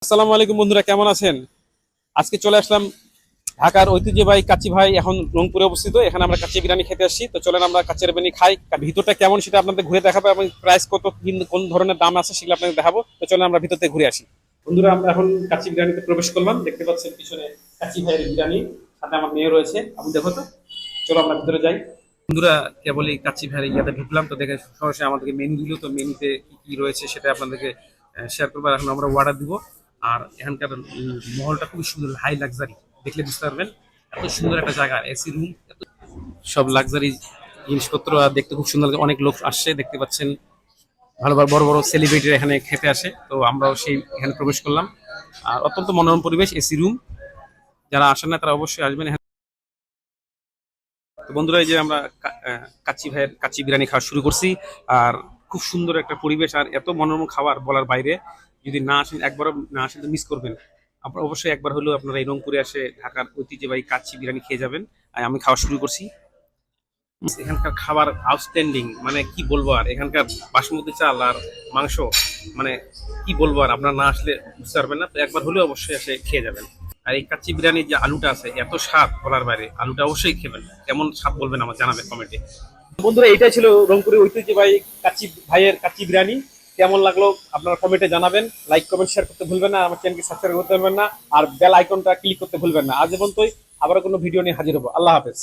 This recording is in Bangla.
আসসালামু আলাইকুম বন্ধুরা, কেমন আছেন? আজকে চলে আসলাম ঢাকার ঐতিহ্যবাহী কাচ্চি ভাই, এখন রংপুরে অবস্থিত। এখানে আমরা কাচ্চি বিরিয়ানি খেতে আসছি। তো চলেন আমরা কাচ্চি বিরিয়ানি খাই। ভিতরটা কেমন সেটা আপনাদের ঘুরে দেখাবো এবং প্রাইস কত, কোন ধরনের দাম আছে সেগুলো আপনাদের দেখাবো। তো চলেন আমরা ভিতর থেকে ঘুরে আসি। বন্ধুরা, আমরা এখন কাচ্চি বিরিয়ানিতে প্রবেশ করলাম। দেখতে পাচ্ছেন পিছনে কাচ্চি ভাইয়ের বিরিয়ানি, সাথে আমার মেয়ে রয়েছে। আপনি দেখো তো, চলো আমরা ভিতরে যাই। বন্ধুরা, কেবলই কাচ্চি ভাইয়ের ইয়াতে ঢুকলাম, তো দেখে সরাসরি আমাদেরকে মেনু দিল। তো মেনুতে কি কি রয়েছে সেটা আপনাদেরকে শেয়ার করবো। আর এখন আমরা অর্ডার দিব। আর এখানকার মহলটা খুবই সুন্দর, হাই লাক্সারি। দেখলে বুঝতে পারবেন এত সুন্দর একটা জায়গা, এসি রুম, সব লাক্সারি জিনিসপত্র। আর দেখতে খুব সুন্দর লাগে। অনেক লোক আসছে, দেখতে পাচ্ছেন। ভালো ভালো বড় বড় সেলিব্রিটিরা এখানে খেতে আসে। তো আমরাও সেই এখানে প্রবেশ করলাম। আর অত্যন্ত মনোরম পরিবেশ, এসি রুম। যারা আসেন না তারা অবশ্যই আসবেন এখানে। তো বন্ধুরা, এই যে আমরা কাচ্চি ভাইয়ের কাচ্চি বিরিয়ানি খাওয়া শুরু করছি। আর খুব সুন্দর একটা পরিবেশ আর এত মনোরম খাবার বলার বাইরে। যদি না আসেন, একবারও না আসেন তো মিস করবেন। আপনারা অবশ্যই একবার হলেও আপনারা এই রংপুরে আসে ঢাকার ঐতিহ্যবাহী কাচ্চি বিরিয়ানি খেয়ে যাবেন। আর আমি খাওয়া শুরু করছি। এখানকার খাবার আউটস্ট্যান্ডিং, মানে কি বলবো। আর এখানকার বাসমতি চাল আর মাংস, মানে কি বলবো। আর আপনারা না আসলে বুঝতে পারবেন না। তো একবার হলেও অবশ্যই এসে খেয়ে যাবেন। আর এই কাচ্চি বিরিয়ানির যে আলুটা আছে, এত স্বাদ বলার বাইরে। আলুটা অবশ্যই খেবেন। কেমন স্বাদ বলবেন, আমার জানাবেন কমেন্টে। বন্ধুরা, এটাই ছিল রংপুরের ঐতিহ্যবাহী কাচ্চি ভাইয়ের কাচ্চি বিরিয়ানি। কেমন লাগলো আপনারা কমেন্টে জানাবেন। লাইক কমেন্ট শেয়ার করতে ভুলবেন না, আমার চ্যানেলকে সাবস্ক্রাইব করতে ভুলবেন না, আর বেল আইকনটা ক্লিক করতে ভুলবেন না। আজ পর্যন্তই, আবার কোনো ভিডিও নিয়ে হাজির হবো। আল্লাহ হাফেজ।